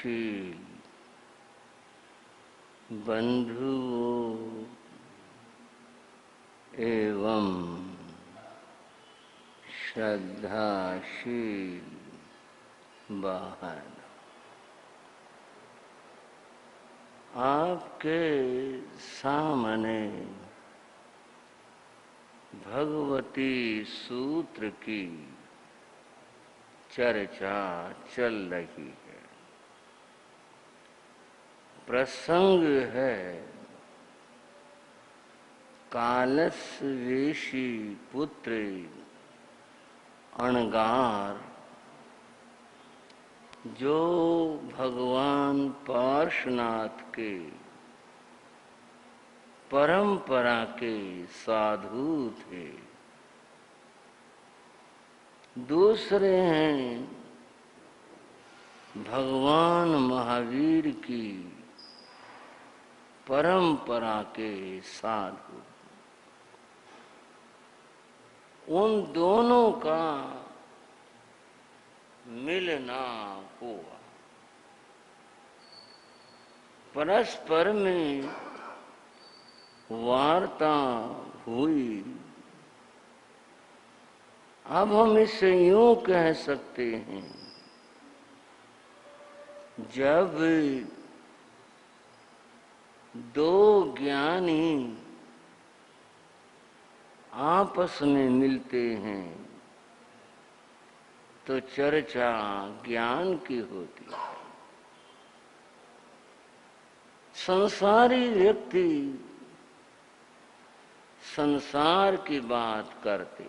श्रद्धाशील बंधुओं एवं श्रद्धाशील बहन, आपके सामने भगवती सूत्र की चर्चा चल रही है। प्रसंग है कालस्वेशी पुत्र अणगार, जो भगवान पार्श्वनाथ के परंपरा के साधु थे। दूसरे हैं भगवान महावीर की परंपरा के साधु। उन दोनों का मिलना हुआ, परस्पर में वार्ता हुई। अब हम इसे यूं कह सकते हैं, जब दो ज्ञानी आपस में मिलते हैं तो चर्चा ज्ञान की होती है। संसारी व्यक्ति संसार की बात करते।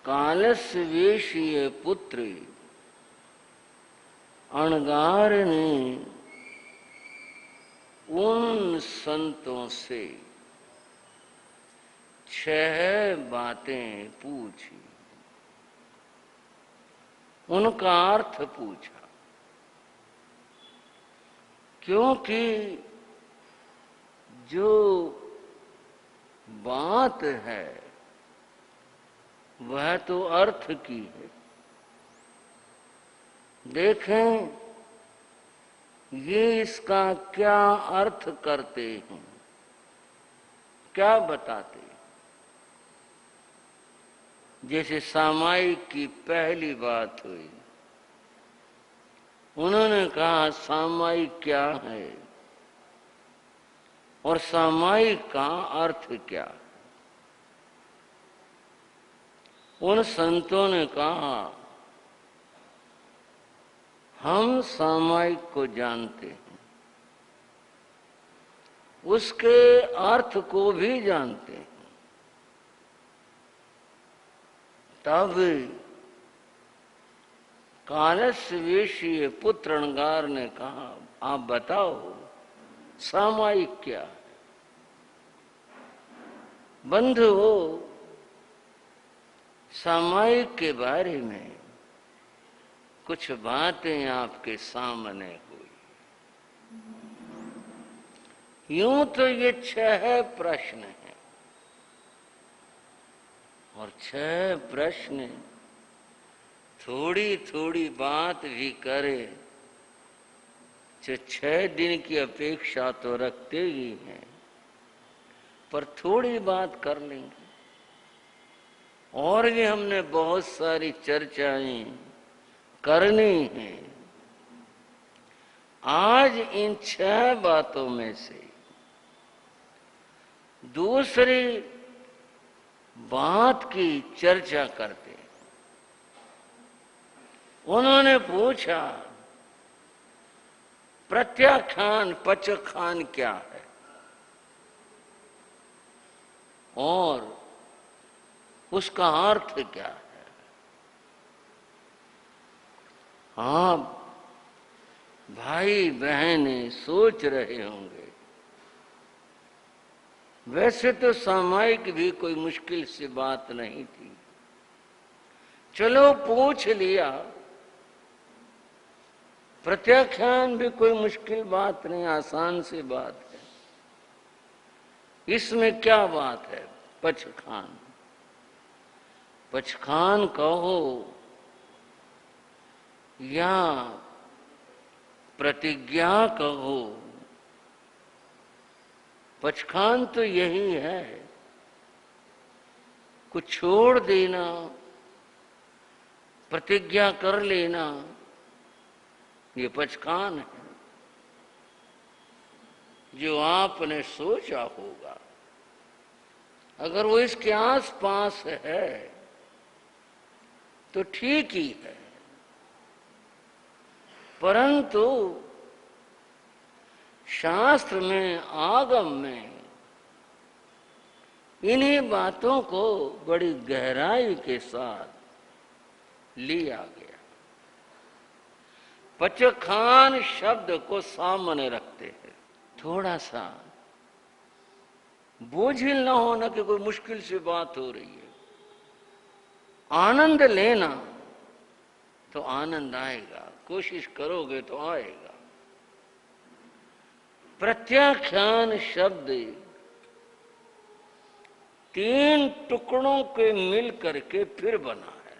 कालस्वेशीय पुत्र अणगार ने उन संतों से 6 बातें पूछी, उनका अर्थ पूछा, क्योंकि जो बात है वह तो अर्थ की है। देखें ये इसका क्या अर्थ करते हैं, क्या बताते हैं। जैसे सामायिक की पहली बात हुई, उन्होंने कहा सामायिक क्या है और सामायिक का अर्थ क्या है। उन संतों ने कहा हम सामायिक को जानते हैं, उसके अर्थ को भी जानते हैं। तब कालस्वेशीय पुत्र अणगार ने कहा आप बताओ सामायिक क्या है। बंधुओं, सामायिक के बारे में कुछ बातें आपके सामने हुई। यूं तो ये 6 प्रश्न हैं और 6 प्रश्न थोड़ी थोड़ी बात भी करे जो 6 दिन की अपेक्षा तो रखते ही हैं, पर थोड़ी बात कर लेंगे। और भी हमने बहुत सारी चर्चाएं करनी है। आज इन 6 बातों में से दूसरी बात की चर्चा करते हैं। उन्होंने पूछा प्रत्याख्यान पचखान क्या है और उसका अर्थ क्या है। आप भाई बहनें सोच रहे होंगे, वैसे तो सामायिक भी कोई मुश्किल सी बात नहीं थी, चलो पूछ लिया। प्रत्याख्यान भी कोई मुश्किल बात नहीं, आसान सी बात है। इसमें क्या बात है। पचखान, पचखान कहो या प्रतिज्ञा कहो, पचखान तो यही है, कुछ छोड़ देना, प्रतिज्ञा कर लेना, ये पचखान है। जो आपने सोचा होगा अगर वो इसके आसपास है तो ठीक ही है, परंतु शास्त्र में, आगम में इन्हीं बातों को बड़ी गहराई के साथ लिया गया। पचखान शब्द को सामने रखते हैं। थोड़ा सा बोझिल ना होना कि कोई मुश्किल से बात हो रही है। आनंद लेना तो आनंद आएगा, कोशिश करोगे तो आएगा। प्रत्याख्यान शब्द 3 टुकड़ों के मिल करके फिर बना है।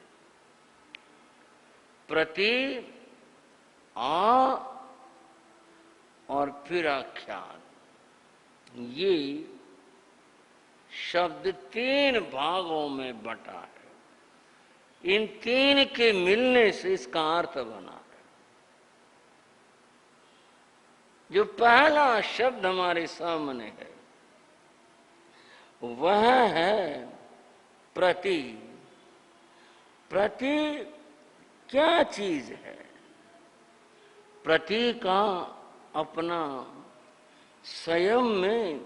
प्रति, आ और फिर आख्यान। ये शब्द 3 भागों में बटा है। इन 3 के मिलने से इसका अर्थ बना है। जो पहला शब्द हमारे सामने है वह है प्रति। प्रति क्या चीज है? प्रति का अपना स्वयं में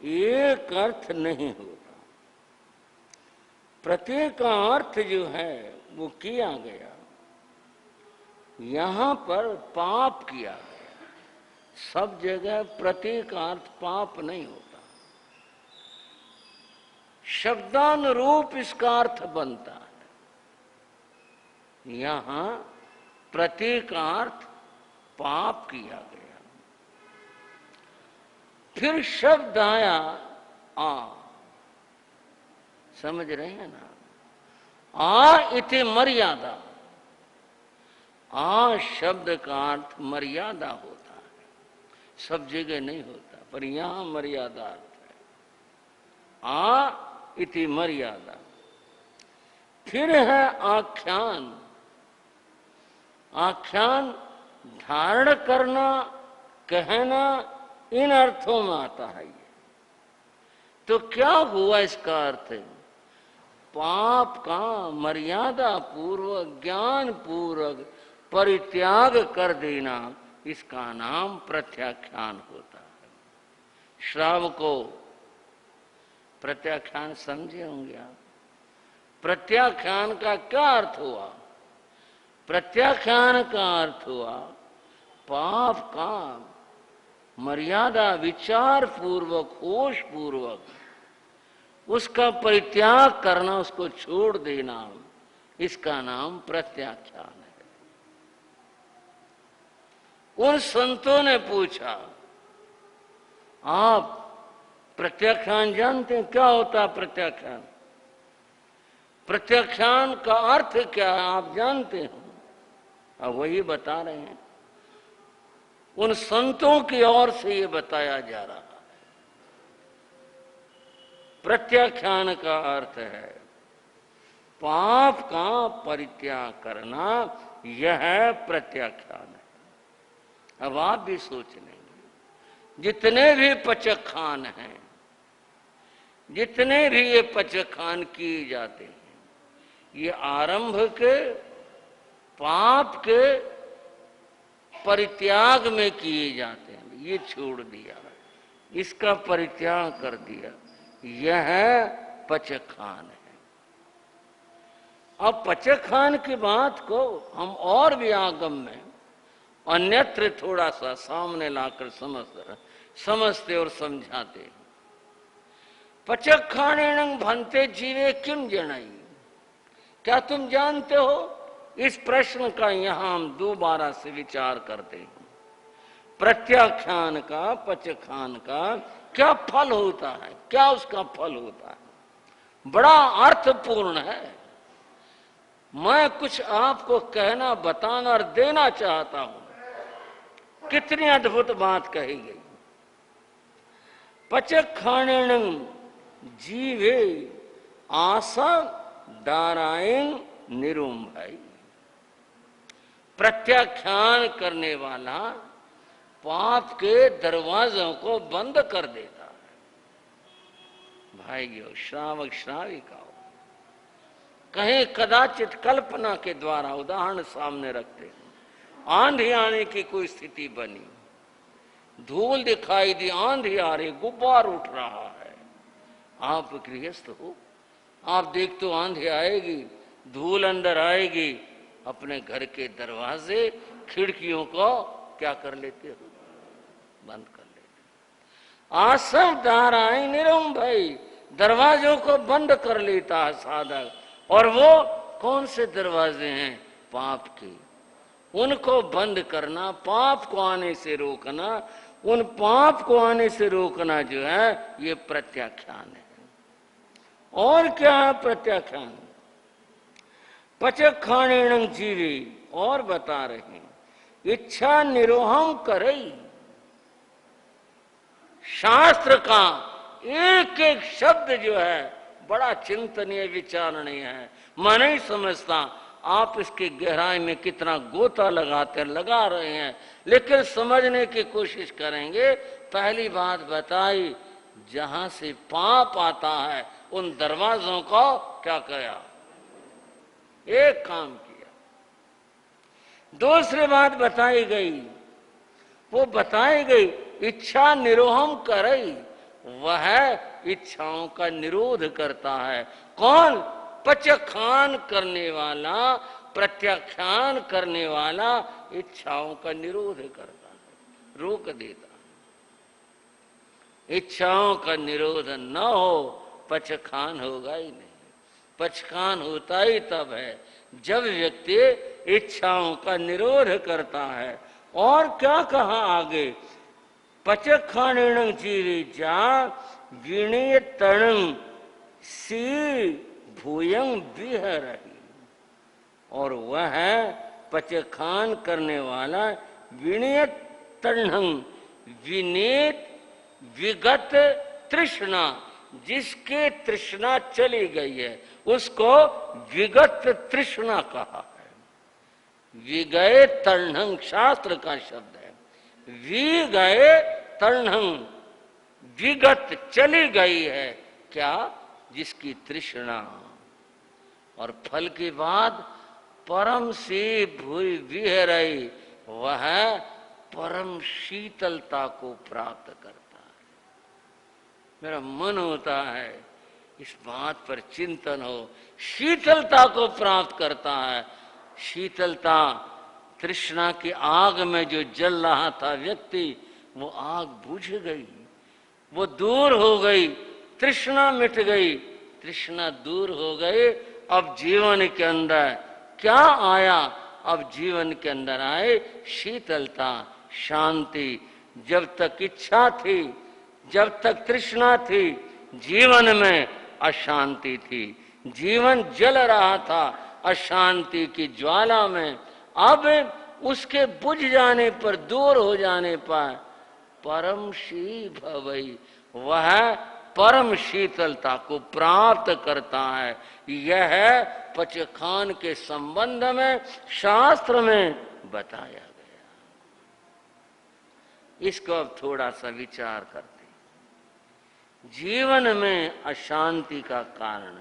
एक अर्थ नहीं होता। प्रति का अर्थ जो है वो किया गया, यहां पर पाप किया गया। सब जगह प्रति का अर्थ पाप नहीं होता, शब्दानुरूप इसका अर्थ बनता है। यहां प्रति का अर्थ पाप किया गया। फिर शब्द आया आ, समझ रहे हैं ना? आ इति मर्यादा। आ शब्द का अर्थ मर्यादा होता है, सब जगह नहीं होता, पर यहां मर्यादा अर्थ है। आ इति मर्यादा। फिर है आख्यान। आख्यान धारण करना, कहना, इन अर्थों में आता है ये। तो क्या हुआ इसका अर्थ? पाप का मर्यादा पूर्वक, ज्ञान पूर्वक परित्याग कर देना, इसका नाम प्रत्याख्यान होता है। श्राव को प्रत्याख्यान समझे होंगे आप। प्रत्याख्यान का क्या अर्थ हुआ? प्रत्याख्यान का अर्थ हुआ पाप का मर्यादा विचार पूर्वक, होश पूर्वक उसका परित्याग करना, उसको छोड़ देना, इसका नाम प्रत्याख्यान है। उन संतों ने पूछा, आप प्रत्याख्यान जानते हैं? क्या होता है प्रत्याख्यान? प्रत्याख्यान का अर्थ क्या है आप जानते हो? अब वही बता रहे हैं। उन संतों की ओर से ये बताया जा रहा है। प्रत्याख्यान का अर्थ है पाप का परित्याग करना, यह प्रत्याख्यान है। अब आप भी सोच लेंगे, जितने भी पचखान हैं, जितने भी ये पचखान किए जाते हैं, ये आरंभ के पाप के परित्याग में किए जाते हैं। ये छोड़ दिया, इसका परित्याग कर दिया, यह पचखान है। अब पचखान की बात को हम और भी आगम में अन्यत्र थोड़ा सा सामने लाकर समझते और समझाते हैं। पचखानेन भन्ते जीवे किम जनाई। क्या तुम जानते हो? इस प्रश्न का यहां हम दोबारा से विचार करते हैं। प्रत्याख्यान का, पचखान का क्या फल होता है? क्या उसका फल होता है? बड़ा अर्थपूर्ण है। मैं कुछ आपको कहना, बताना और देना चाहता हूं। कितनी अद्भुत बात कही गई। पचखाणेन जीवे आशा दारायण निरुंभई। प्रत्याख्यान करने वाला पाप के दरवाजों को बंद कर देता है। भाइयों, श्रावक श्राविकाओ, कहीं कदाचित कल्पना के द्वारा उदाहरण सामने रखते हैं, आंधी आने की कोई स्थिति बनी, धूल दिखाई दी, आंधी आ रही, गुब्बार उठ रहा है। आप गृहस्थ हो, आप देखते हो आंधी आएगी, धूल अंदर आएगी, अपने घर के दरवाजे खिड़कियों को क्या कर लेते हो? बंद कर लेते। आसव दाराएं निरुंभई, दरवाजों को बंद कर लेता है साधक। और वो कौन से दरवाजे हैं? पाप के। उनको बंद करना, पाप को आने से रोकना, उन पाप को आने से रोकना जो है, ये प्रत्याख्यान है। और क्या है प्रत्याख्यान? पचखाणेन जीवे, और बता रहे हैं, इच्छा निरोहम करई। शास्त्र का एक एक शब्द जो है बड़ा चिंतनीय, विचारणीय है। मैं नहीं समझता आप इसकी गहराई में कितना गोता लगा रहे हैं, लेकिन समझने की कोशिश करेंगे। पहली बात बताई, जहां से पाप आता है उन दरवाजों को क्या किया? एक काम किया। दूसरी बात बताई गई, वो बताई गई इच्छा निरोहम करई। वह इच्छाओं का निरोध करता है। कौन? पचखान करने वाला, प्रत्याख्यान करने वाला इच्छाओं का निरोध करता है, रोक देता है। इच्छाओं का निरोध न हो, पचखान होगा ही नहीं। पचखान होता ही तब है जब व्यक्ति इच्छाओं का निरोध करता है। और क्या कहा आगे? पचखाणेन जीवे जा विणय तणं सी भूयं विहरहि। और वह है पचखान करने वाला विणय तणं, विनेत विगत तृष्णा, जिसके तृष्णा चली गई है उसको विगत तृष्णा कहा है। विगय तणं शास्त्र का शब्द है। विगय तणं, विगत चली गई है क्या? जिसकी तृष्णा। और फल की बात, परम सी भूय विहरई, वह परम शीतलता को प्राप्त करता है। मेरा मन होता है इस बात पर चिंतन हो, शीतलता को प्राप्त करता है। शीतलता, तृष्णा की आग में जो जल रहा था व्यक्ति, वो आग बुझ गई, वो दूर हो गई, तृष्णा मिट गई, तृष्णा दूर हो गई। अब जीवन के अंदर क्या आया? अब जीवन के अंदर आए शीतलता, शांति। जब तक इच्छा थी, जब तक तृष्णा थी, जीवन में अशांति थी, जीवन जल रहा था अशांति की ज्वाला में। अब उसके बुझ जाने पर, दूर हो जाने पर परम शी भवई, वह परम शीतलता को प्राप्त करता है। यह पचखान के संबंध में शास्त्र में बताया गया। इसको अब थोड़ा सा विचार करते हैं। जीवन में अशांति का कारण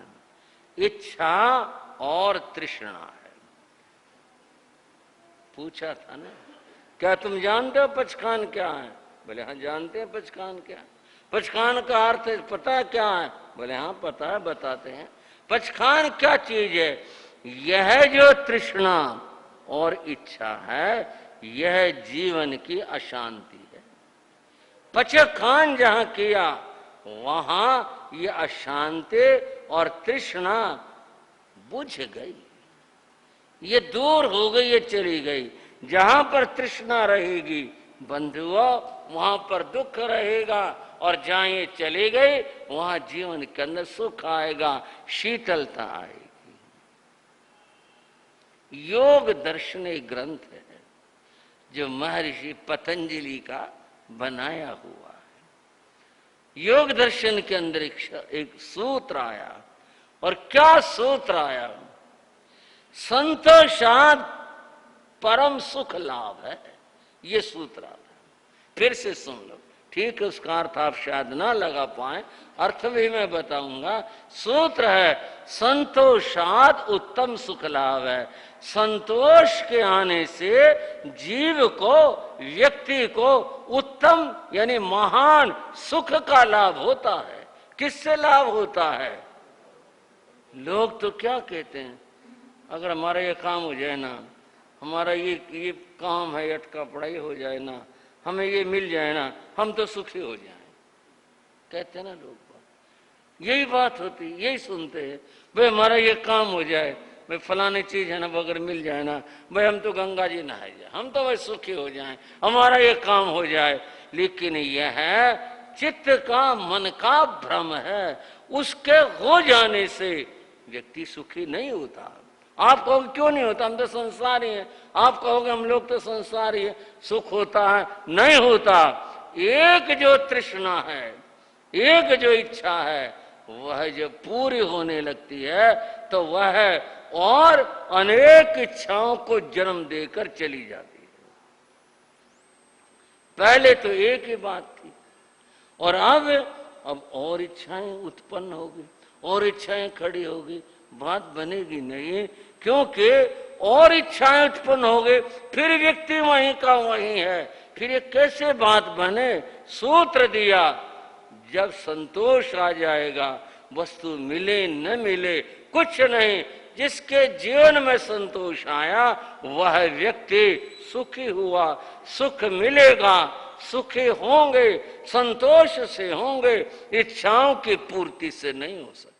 इच्छा और तृष्णा है। पूछा था ना, क्या तुम जानते हो पचखान क्या है? बोले हाँ जानते हैं पचखान क्या है। पचखान का अर्थ पता क्या है? बोले हाँ पता है, बताते हैं। पचखान क्या चीज है? यह जो तृष्णा और इच्छा है, यह जीवन की अशांति है। पचखान जहां किया वहां ये अशांति और तृष्णा बुझ गई, ये दूर हो गई, ये चली गई। जहां पर तृष्णा रहेगी बंधुओं, वहां पर दुख रहेगा, और जहां ये चली गई वहां जीवन के अंदर सुख आएगा, शीतलता आएगी। योग दर्शन एक ग्रंथ है जो महर्षि पतंजलि का बनाया हुआ है। योग दर्शन के अंदर एक सूत्र आया, और क्या सूत्र आया? संतोषाद परम सुख लाभ है, ये सूत्र आया। फिर से सुन लो, ठीक है, उसका अर्थ आप शायद ना लगा पाए, अर्थ भी मैं बताऊंगा। सूत्र है संतोषाद उत्तम सुख लाभ है। संतोष के आने से जीव को, व्यक्ति को उत्तम यानी महान सुख का लाभ होता है। किससे लाभ होता है? लोग तो क्या कहते हैं, अगर हमारा ये काम हो जाए ना, हमारा ये काम है, अटका पढ़ाई हो जाए ना, हमें ये मिल जाए ना, हम तो सुखी हो जाएं। कहते हैं ना लोग, यही बात होती, यही सुनते हैं, भाई हमारा ये काम हो जाए, भाई फलानी चीज है ना, अगर मिल जाए ना, भाई हम तो गंगा जी नहाए जाए, हम तो भाई सुखी हो जाएं, हमारा ये काम हो जाए। लेकिन यह है चित्त का, मन का भ्रम है। उसके हो जाने से व्यक्ति सुखी नहीं होता। आप कहोगे क्यों नहीं होता, हम तो संसारी हैं। आप कहोगे हम लोग तो संसारी हैं, सुख होता है? नहीं होता। एक जो तृष्णा है, एक जो इच्छा है, वह जब पूरी होने लगती है तो वह और अनेक इच्छाओं को जन्म देकर चली जाती है। पहले तो एक ही बात थी, और अब और इच्छाएं उत्पन्न होगी, और इच्छाएं खड़ी होगी, बात बनेगी नहीं। क्योंकि और इच्छाएं उत्पन्न हो गई, फिर व्यक्ति वहीं का वहीं है, फिर ये कैसे बात बने? सूत्र दिया, जब संतोष आ जाएगा, वस्तु मिले न मिले कुछ नहीं, जिसके जीवन में संतोष आया वह व्यक्ति सुखी हुआ। सुख मिलेगा, सुखी होंगे, संतोष से होंगे, इच्छाओं की पूर्ति से नहीं हो सकता।